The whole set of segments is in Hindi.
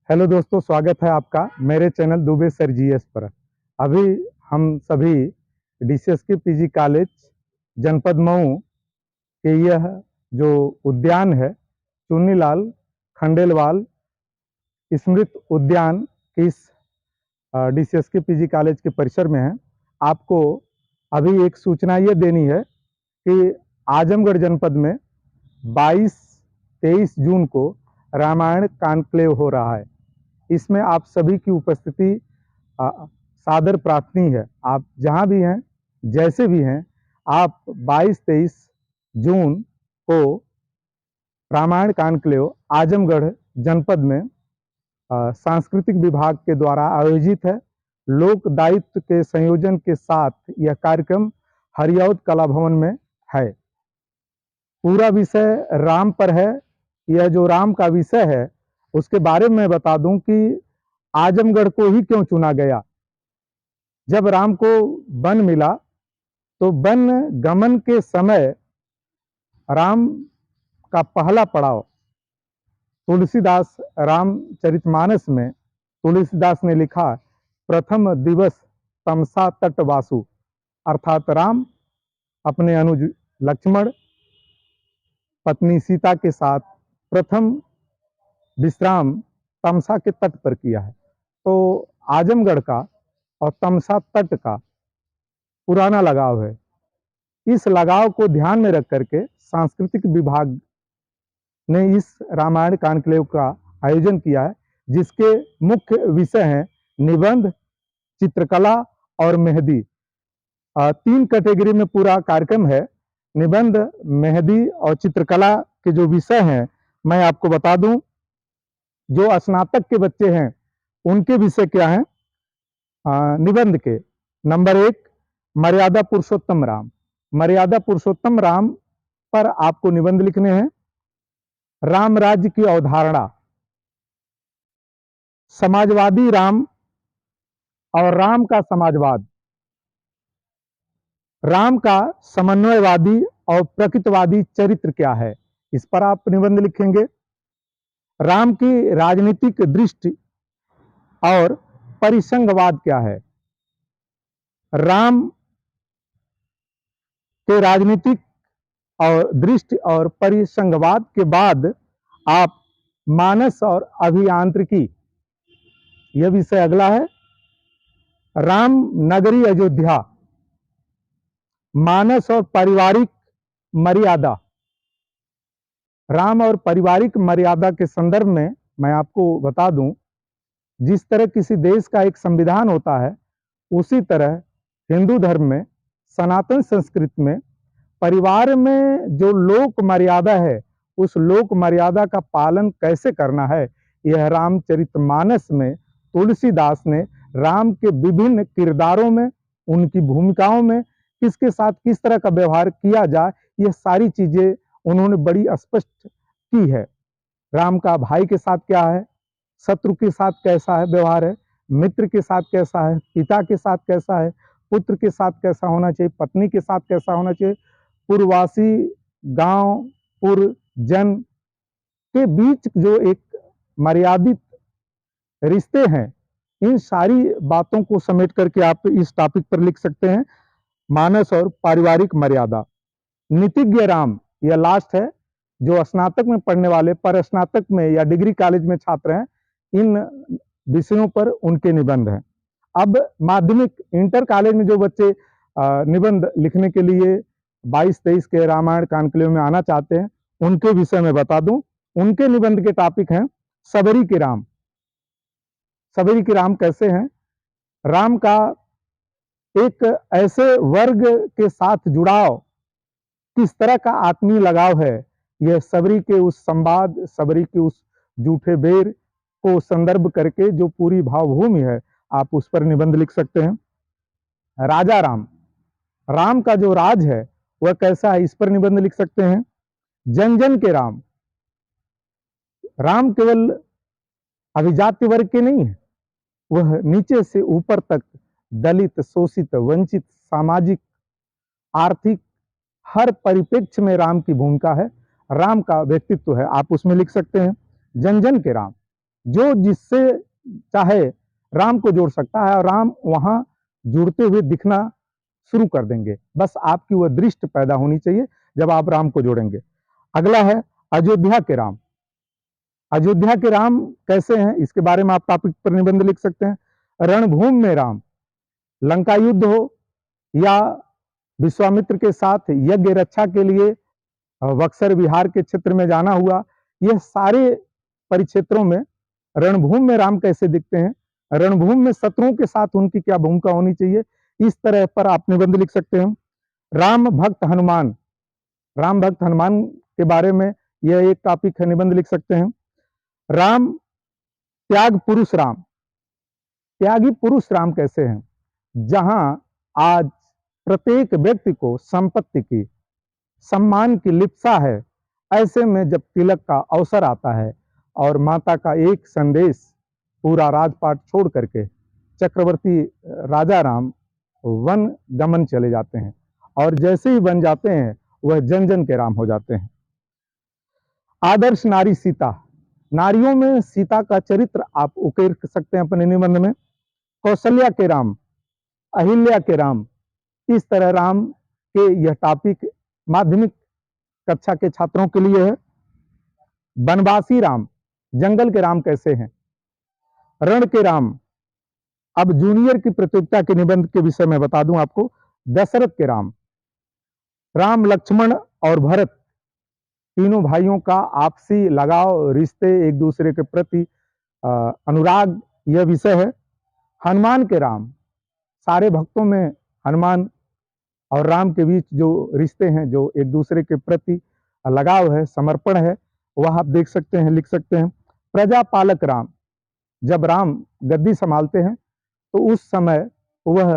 हेलो दोस्तों, स्वागत है आपका मेरे चैनल दुबे सर जीएस पर। अभी हम सभी डीसीएसके पीजी कॉलेज जनपद मऊ के यह जो उद्यान है चुन्नीलाल खंडेलवाल स्मृति उद्यान के इस डीसीएसके पीजी कॉलेज के परिसर में है। आपको अभी एक सूचना ये देनी है कि आजमगढ़ जनपद में 22-23 जून को रामायण कॉन्क्लेव हो रहा है। इसमें आप सभी की उपस्थिति सादर प्रार्थनीय है। आप जहां भी हैं, जैसे भी हैं, आप 22-23 जून को रामायण कॉन्क्लेव आजमगढ़ जनपद में सांस्कृतिक विभाग के द्वारा आयोजित है। लोक दायित्व के संयोजन के साथ यह कार्यक्रम हरिऔध कला भवन में है। पूरा विषय राम पर है। यह जो राम का विषय है उसके बारे में बता दूं कि आजमगढ़ को ही क्यों चुना गया। जब राम को वन मिला तो वन गमन के समय राम का पहला पड़ाव तुलसीदास रामचरितमानस में तुलसीदास ने लिखा, प्रथम दिवस तमसा तटवासु, अर्थात राम अपने अनुज लक्ष्मण पत्नी सीता के साथ प्रथम विश्राम तमसा के तट पर किया है। तो आजमगढ़ का और तमसा तट का पुराना लगाव है। इस लगाव को ध्यान में रख करके सांस्कृतिक विभाग ने इस रामायण कॉन्क्लेव का आयोजन किया है, जिसके मुख्य विषय हैं निबंध, चित्रकला और मेहंदी। 3 कैटेगरी में पूरा कार्यक्रम है। निबंध, मेहंदी और चित्रकला के जो विषय हैं मैं आपको बता दूं। जो स्नातक के बच्चे हैं उनके विषय क्या हैं? निबंध के नंबर 1 मर्यादा पुरुषोत्तम राम। मर्यादा पुरुषोत्तम राम पर आपको निबंध लिखने हैं। राम राज्य की अवधारणा, समाजवादी राम और राम का समाजवाद, राम का समन्वयवादी और प्रकृतिवादी चरित्र क्या है, इस पर आप निबंध लिखेंगे। राम की राजनीतिक दृष्टि और परिसंघवाद क्या है। राम के राजनीतिक और दृष्टि और परिसंघवाद के बाद आप मानस और अभियांत्रिकी, यह विषय अगला है। राम नगरी अयोध्या, मानस और पारिवारिक मर्यादा। राम और पारिवारिक मर्यादा के संदर्भ में मैं आपको बता दूं, जिस तरह किसी देश का एक संविधान होता है, उसी तरह हिंदू धर्म में, सनातन संस्कृति में परिवार में जो लोक मर्यादा है, उस लोक मर्यादा का पालन कैसे करना है, यह रामचरितमानस में तुलसीदास ने राम के विभिन्न किरदारों में, उनकी भूमिकाओं में किसके साथ किस तरह का व्यवहार किया जाए, यह सारी चीजें उन्होंने बड़ी स्पष्ट की है। राम का भाई के साथ क्या है, शत्रु के साथ कैसा है व्यवहार है, मित्र के साथ कैसा है, पिता के साथ कैसा है, पुत्र के साथ कैसा होना चाहिए, पत्नी के साथ कैसा होना चाहिए, पूर्ववासी गांव पुरजन के बीच जो एक मर्यादित रिश्ते हैं, इन सारी बातों को समेट करके आप इस टॉपिक पर लिख सकते हैं, मानस और पारिवारिक मर्यादा। नीतिज्ञ राम, यह लास्ट है। जो स्नातक में पढ़ने वाले, पर स्नातक में या डिग्री कॉलेज में छात्र हैं, इन विषयों पर उनके निबंध हैं। अब माध्यमिक इंटर कॉलेज में जो बच्चे निबंध लिखने के लिए 22-23 के रामायण कॉन्क्लेव में आना चाहते हैं, उनके विषय में बता दूं। उनके निबंध के टॉपिक हैं सबरी के राम। सबरी के राम कैसे हैं? राम का एक ऐसे वर्ग के साथ जुड़ाव, किस तरह का आत्मीय लगाव है, यह सबरी के उस संवाद, सबरी के उस जूठे बेर को संदर्भ करके जो पूरी भावभूमि है, आप उस पर निबंध लिख सकते हैं। राजा राम, राम का जो राज है वह कैसा है, इस पर निबंध लिख सकते हैं। जन जन के राम, राम केवल अभिजात्य वर्ग के नहीं है, वह नीचे से ऊपर तक दलित, शोषित, वंचित, सामाजिक, आर्थिक हर परिप्रेक्ष्य में राम की भूमिका है, राम का व्यक्तित्व है, आप उसमें लिख सकते हैं। जन जन के राम, जो जिससे चाहे राम को जोड़ सकता है और राम वहां जुड़ते हुए दिखना शुरू कर देंगे। बस आपकी वह दृष्टि पैदा होनी चाहिए जब आप राम को जोड़ेंगे। अगला है अयोध्या के राम। अयोध्या के राम कैसे हैं, इसके बारे में आप टॉपिक पर निबंध लिख सकते हैं। रणभूमि में राम, लंका युद्ध हो या विश्वामित्र के साथ यज्ञ रक्षा के लिए बक्सर बिहार के क्षेत्र में जाना हुआ, यह सारे परिक्षेत्रों में रणभूमि में राम कैसे दिखते हैं, रणभूमि में शत्रुओं के साथ उनकी क्या भूमिका होनी चाहिए, इस तरह पर आप निबंध लिख सकते हैं। राम भक्त हनुमान, राम भक्त हनुमान के बारे में यह एक टॉपिक है, निबंध लिख सकते हैं। राम त्याग पुरुष राम, त्यागी पुरुष राम कैसे हैं, जहां आज प्रत्येक व्यक्ति को संपत्ति की, सम्मान की लिप्सा है, ऐसे में जब तिलक का अवसर आता है और माता का एक संदेश, पूरा राजपाट छोड़ करके चक्रवर्ती राजा राम वन गमन चले जाते हैं और जैसे ही बन जाते हैं वह जन जन के राम हो जाते हैं। आदर्श नारी सीता, नारियों में सीता का चरित्र आप उकेर सकते हैं अपने निबंध में। कौशल्या के राम, अहिल्या के राम, इस तरह राम के यह टॉपिक माध्यमिक कक्षा के छात्रों के लिए है। वनवासी राम, जंगल के राम कैसे हैं। रण के राम, अब जूनियर की प्रतियोगिता के निबंध के विषय में बता दूं आपको। दशरथ के राम, राम लक्ष्मण और भरत तीनों भाइयों का आपसी लगाव, रिश्ते, एक दूसरे के प्रति अनुराग, यह विषय है। हनुमान के राम, सारे भक्तों में हनुमान और राम के बीच जो रिश्ते हैं, जो एक दूसरे के प्रति लगाव है, समर्पण है, वह आप देख सकते हैं, लिख सकते हैं। प्रजा पालक राम, जब राम गद्दी संभालते हैं तो उस समय वह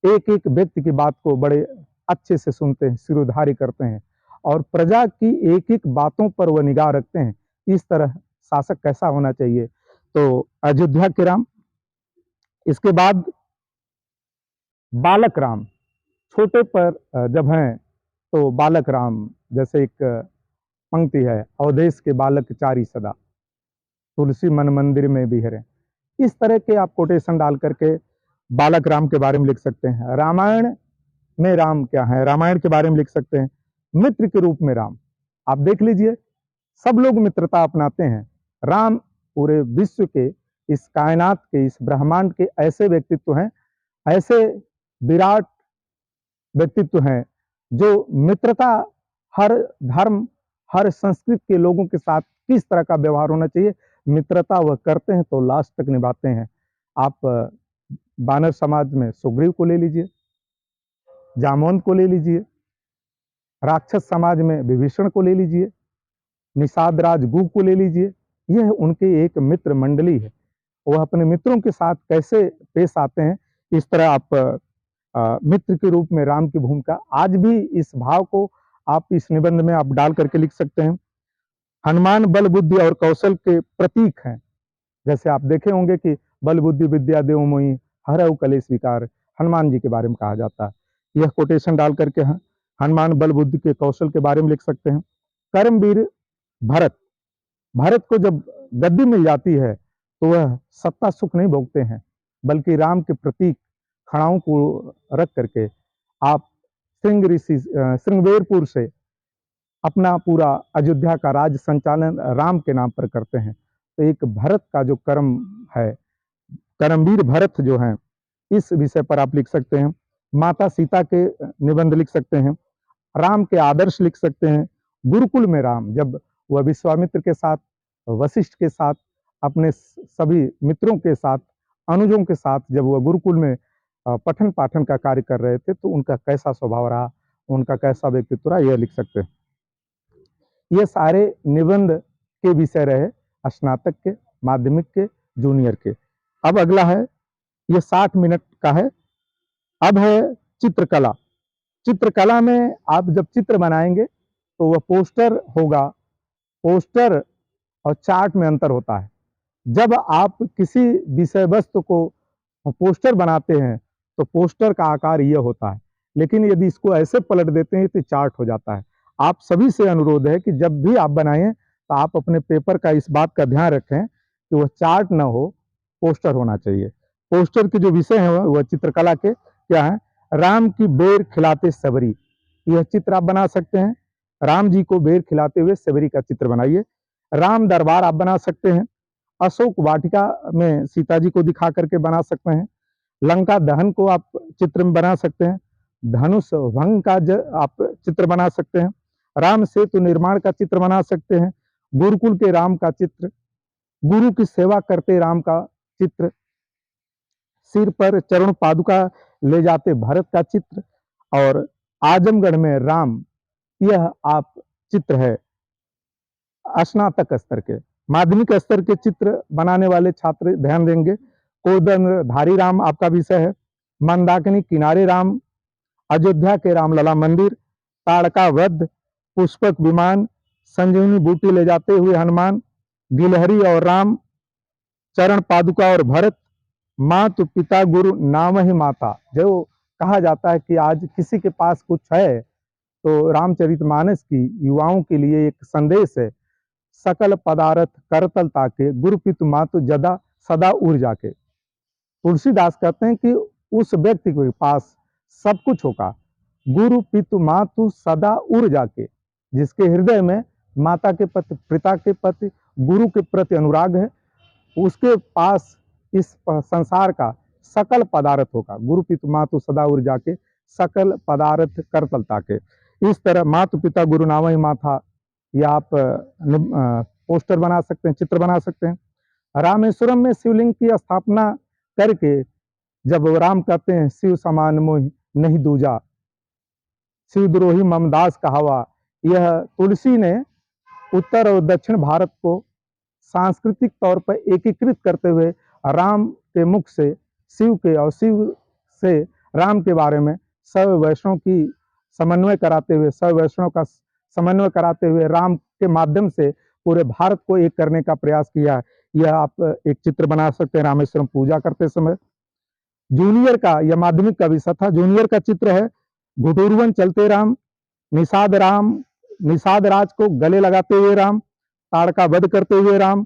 एक एक व्यक्ति की बात को बड़े अच्छे से सुनते हैं, सिरोधार्य करते हैं और प्रजा की एक एक बातों पर वह निगाह रखते हैं। इस तरह शासक कैसा होना चाहिए, तो अयोध्या के राम। इसके बाद बालक राम, छोटे पर जब हैं तो बालक राम, जैसे एक पंक्ति है, अवधेश के बालक चारी सदा, तुलसी मन मंदिर में बिहरे, इस तरह के आप कोटेशन डाल करके बालक राम के बारे में लिख सकते हैं। रामायण में राम क्या है, रामायण के बारे में लिख सकते हैं। मित्र के रूप में राम, आप देख लीजिए सब लोग मित्रता अपनाते हैं। राम पूरे विश्व के, इस कायनात के, इस ब्रह्मांड के ऐसे व्यक्तित्व हैं, ऐसे विराट व्यक्तित्व हैं जो मित्रता, हर धर्म, हर संस्कृति के लोगों के साथ किस तरह का व्यवहार होना चाहिए, मित्रता वह करते हैं तो लास्ट तक निभाते हैं। आप बानर समाज में सुग्रीव को ले लीजिए, जामवंत को ले लीजिए, राक्षस समाज में विभीषण को ले लीजिए, निषाद राज गुह को ले लीजिए, यह उनके एक मित्र मंडली है। वह अपने मित्रों के साथ कैसे पेश आते हैं, इस तरह आप मित्र के रूप में राम की भूमिका, आज भी इस भाव को आप इस निबंध में आप डाल करके लिख सकते हैं। हनुमान बल बुद्धि और कौशल के प्रतीक हैं, जैसे आप देखे होंगे कि बल बुद्धि विद्या देव मोहि हरऊ कलेश विकार, हनुमान जी के बारे में कहा जाता है। यह कोटेशन डाल करके हनुमान बल बुद्धि के कौशल के बारे में लिख सकते हैं। कर्मवीर भरत, भरत को जब गद्दी मिल जाती है तो वह सत्ता सुख नहीं भोगते हैं, बल्कि राम के प्रतीक खड़ाओं को रख करके आप श्रृंगवेरपुर से अपना पूरा अयोध्या का राज संचालन राम के नाम पर करते हैं। तो एक भरत का जो कर्म है, कर्मवीर भरत जो हैं, इस विषय पर आप लिख सकते हैं। माता सीता के निबंध लिख सकते हैं। राम के आदर्श लिख सकते हैं। गुरुकुल में राम, जब वह विश्वामित्र के साथ, वशिष्ठ के साथ, अपने सभी मित्रों के साथ, अनुजों के साथ जब वह गुरुकुल में पठन पाठन का कार्य कर रहे थे तो उनका कैसा स्वभाव रहा, उनका कैसा व्यक्तित्व रहा, यह लिख सकते हैं। ये सारे निबंध के विषय रहे स्नातक के, माध्यमिक के, जूनियर के। अब अगला है, ये 60 मिनट का है। अब है चित्रकला। चित्रकला में आप जब चित्र बनाएंगे तो वह पोस्टर होगा। पोस्टर और चार्ट में अंतर होता है। जब आप किसी विषय वस्तु को पोस्टर बनाते हैं तो पोस्टर का आकार यह होता है, लेकिन यदि इसको ऐसे पलट देते हैं तो चार्ट हो जाता है। आप सभी से अनुरोध है कि जब भी आप बनाएं तो आप अपने पेपर का इस बात का ध्यान रखें कि वह चार्ट न हो, पोस्टर होना चाहिए। पोस्टर के जो विषय हैं वह चित्रकला के क्या है, राम की बेर खिलाते सबरी, यह चित्र आप बना सकते हैं। राम जी को बेर खिलाते हुए सबरी का चित्र बनाइए। राम दरबार आप बना सकते हैं। अशोक वाटिका में सीता जी को दिखा करके बना सकते हैं। लंका दहन को आप चित्र में बना सकते हैं। धनुष भंग का आप चित्र बना सकते हैं। राम सेतु निर्माण का चित्र बना सकते हैं। गुरुकुल के राम का चित्र, गुरु की सेवा करते राम का चित्र, सिर पर चरण पादुका ले जाते भरत का चित्र, और आजमगढ़ में राम, यह आप चित्र है स्नातक स्तर के। माध्यमिक स्तर के चित्र बनाने वाले छात्र ध्यान देंगे। कोदंडधारी राम आपका विषय है। मंदाकिनी किनारे राम, अयोध्या के रामलला मंदिर, ताड़का वध, पुष्पक विमान, संजीवनी बूटी ले जाते हुए हनुमान, गिलहरी और राम, चरण पादुका और भरत, मातु पिता गुरु नाम ही माता। जो कहा जाता है कि आज किसी के पास कुछ है तो रामचरितमानस की युवाओं के लिए एक संदेश है, सकल पदार्थ करतल ताके, गुरु पितु मातु जदा सदा उड़ जाके। तुलसीदास कहते हैं कि उस व्यक्ति के पास सब कुछ होगा, गुरु पितु मातु सदा उड़ जाके, जिसके हृदय में माता के प्रति, पिता के प्रति, गुरु के प्रति अनुराग है, उसके पास इस संसार का सकल पदार्थ होगा। गुरु पितु मातु सदा उड़ जाके, सकल पदार्थ करतल ताके। इस तरह मातु पिता गुरु नाम ही माता, या आप पोस्टर बना सकते हैं, चित्र बना सकते हैं। रामेश्वरम में शिवलिंग की स्थापना करके जब राम कहते हैं शिव समान मोहि नहीं दूजा, शिवद्रोही ममदास कहावा, यह तुलसी ने उत्तर और दक्षिण भारत को सांस्कृतिक तौर पर एकीकृत करते हुए राम के मुख से शिव के और शिव से राम के बारे में सब वैष्णव की समन्वय कराते हुए, सब वैष्णव का समन्वय कराते हुए राम के माध्यम से पूरे भारत को एक करने का प्रयास किया। यह आप एक चित्र बना सकते हैं रामेश्वरम पूजा करते समय। जूनियर का, यह माध्यमिक का विषय था, जूनियर का चित्र है घुटुरवन चलते राम, निषाद राज को गले लगाते हुए राम, ताड़का वध करते हुए राम,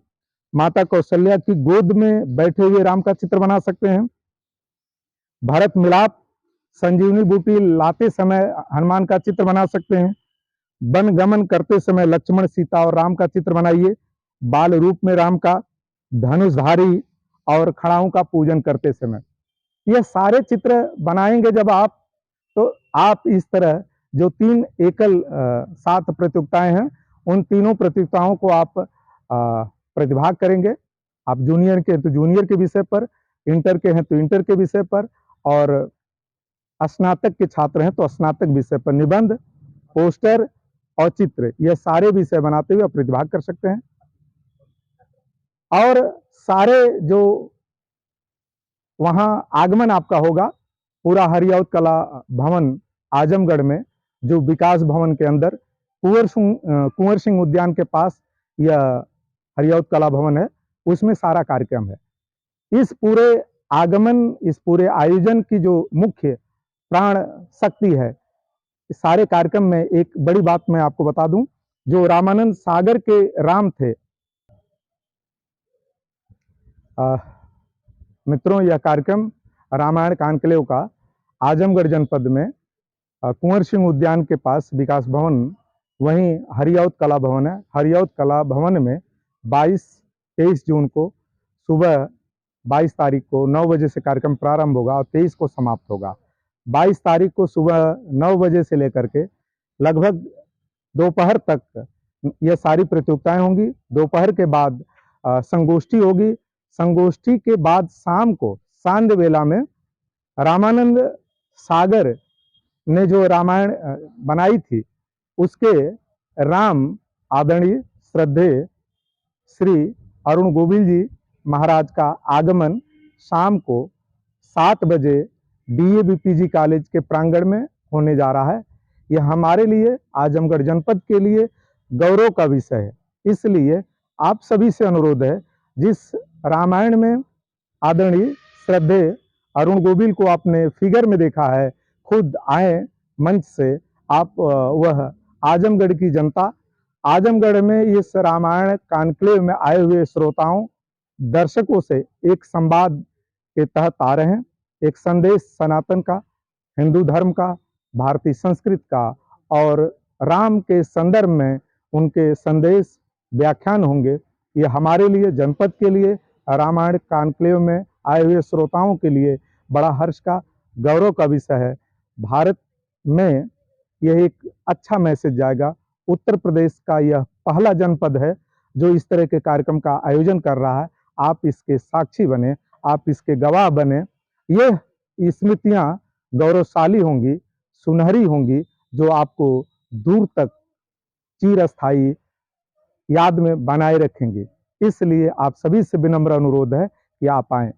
माता कौशल्या की गोद में बैठे हुए राम का चित्र बना सकते हैं। भरत मिलाप, संजीवनी बूटी लाते समय हनुमान का चित्र बना सकते हैं। वन गमन करते समय लक्ष्मण सीता और राम का चित्र बनाइए। बाल रूप में राम का, धनुषधारी और खड़ाओं का पूजन करते समय, यह सारे चित्र बनाएंगे जब आप, तो आप इस तरह जो 3 एकल 7 प्रतियोगिताएं हैं, उन तीनों प्रतियोगिताओं को आप प्रतिभाग करेंगे। आप जूनियर के तो जूनियर के विषय पर, इंटर के हैं तो इंटर के विषय पर, और स्नातक के छात्र हैं तो स्नातक विषय पर निबंध, पोस्टर और चित्र, यह सारे विषय बनाते हुए आप प्रतिभाग कर सकते हैं। और सारे जो वहां आगमन आपका होगा, पूरा हरियौत कला भवन आजमगढ़ में, जो विकास भवन के अंदर कुंवर सिंह उद्यान के पास यह हरियौत कला भवन है, उसमें सारा कार्यक्रम है। इस पूरे आगमन, इस पूरे आयोजन की जो मुख्य प्राण शक्ति है, इस सारे कार्यक्रम में एक बड़ी बात मैं आपको बता दूं, जो रामानंद सागर के राम थे। मित्रों, यह कार्यक्रम रामायण कानक्लेव का आजमगढ़ जनपद में कुंवर सिंह उद्यान के पास विकास भवन, वहीं हरियौत कला भवन है। हरियौत कला भवन में 22-23 जून को सुबह 22 तारीख को 9 बजे से कार्यक्रम प्रारंभ होगा और 23 को समाप्त होगा। 22 तारीख को सुबह 9 बजे से लेकर के लगभग दोपहर तक ये सारी प्रतियोगिताएं होंगी। दोपहर के बाद संगोष्ठी होगी। संगोष्ठी के बाद शाम को सांध्य वेला में रामानंद सागर ने जो रामायण बनाई थी, उसके राम आदरणीय श्रद्धेय श्री अरुण गोविल जी महाराज का आगमन शाम को 7 बजे DAV-PG कॉलेज के प्रांगण में होने जा रहा है। यह हमारे लिए, आजमगढ़ जनपद के लिए गौरव का विषय है। इसलिए आप सभी से अनुरोध है, जिस रामायण में आदरणीय श्रद्धेय अरुण गोविल को आपने फिगर में देखा है, खुद आए मंच से आप, वह आजमगढ़ की जनता, आजमगढ़ में इस रामायण कॉन्क्लेव में आए हुए श्रोताओं, दर्शकों से एक संवाद के तहत आ रहे हैं, एक संदेश सनातन का, हिंदू धर्म का, भारतीय संस्कृति का, और राम के संदर्भ में उनके संदेश व्याख्यान होंगे। ये हमारे लिए, जनपद के लिए, रामायण कॉन्क्लेव में आए हुए श्रोताओं के लिए बड़ा हर्ष का, गौरव का विषय है। भारत में यह एक अच्छा मैसेज जाएगा। उत्तर प्रदेश का यह पहला जनपद है जो इस तरह के कार्यक्रम का आयोजन कर रहा है। आप इसके साक्षी बने, आप इसके गवाह बने। यह स्मृतियां गौरवशाली होंगी, सुनहरी होंगी, जो आपको दूर तक चिरस्थायी याद में बनाए रखेंगे। इसलिए आप सभी से विनम्र अनुरोध है कि आप आएं।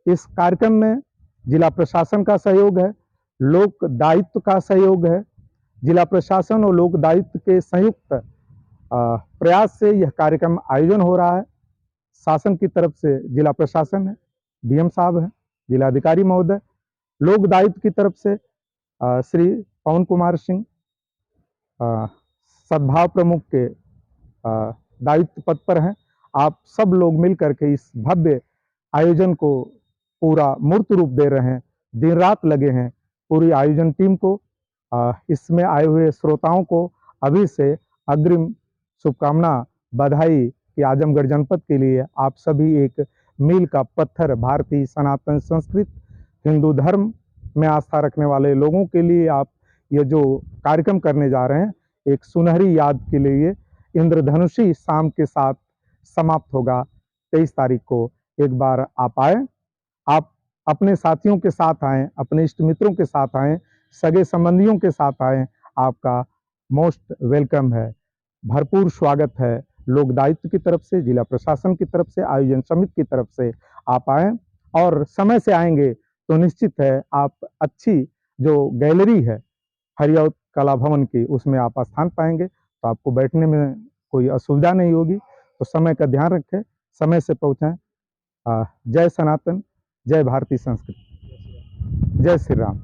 इस कार्यक्रम में जिला प्रशासन का सहयोग है, लोक दायित्व का सहयोग है। जिला प्रशासन और लोक दायित्व के संयुक्त प्रयास से यह कार्यक्रम आयोजन हो रहा है। शासन की तरफ से जिला प्रशासन है, डीएम साहब हैं, जिलाधिकारी महोदय। लोक दायित्व की तरफ से श्री पवन कुमार सिंह सद्भाव प्रमुख के दायित्व पद पर हैं। आप सब लोग मिल करके इस भव्य आयोजन को पूरा मूर्त रूप दे रहे हैं, दिन रात लगे हैं। पूरी आयोजन टीम को, इसमें आए हुए श्रोताओं को अभी से अग्रिम शुभकामना, बधाई कि आजमगढ़ जनपद के लिए आप सभी एक मील का पत्थर, भारतीय सनातन संस्कृति, हिंदू धर्म में आस्था रखने वाले लोगों के लिए आप ये जो कार्यक्रम करने जा रहे हैं, एक सुनहरी याद के लिए इंद्रधनुषी शाम के साथ समाप्त होगा। 23 तारीख को एक बार आप आए, आप अपने साथियों के साथ आएँ, अपने इष्ट मित्रों के साथ आएँ, सगे संबंधियों के साथ आएँ। आपका मोस्ट वेलकम है, भरपूर स्वागत है। लोक दायित्व की तरफ से, जिला प्रशासन की तरफ से, आयोजन समिति की तरफ से आप आएँ, और समय से आएंगे तो निश्चित है आप अच्छी जो गैलरी है हरिऔध कला भवन की, उसमें आप स्थान पाएंगे, तो आपको बैठने में कोई असुविधा नहीं होगी। तो समय का ध्यान रखें, समय से पहुँचें। जय सनातन, जय भारतीय संस्कृति, जय श्री राम।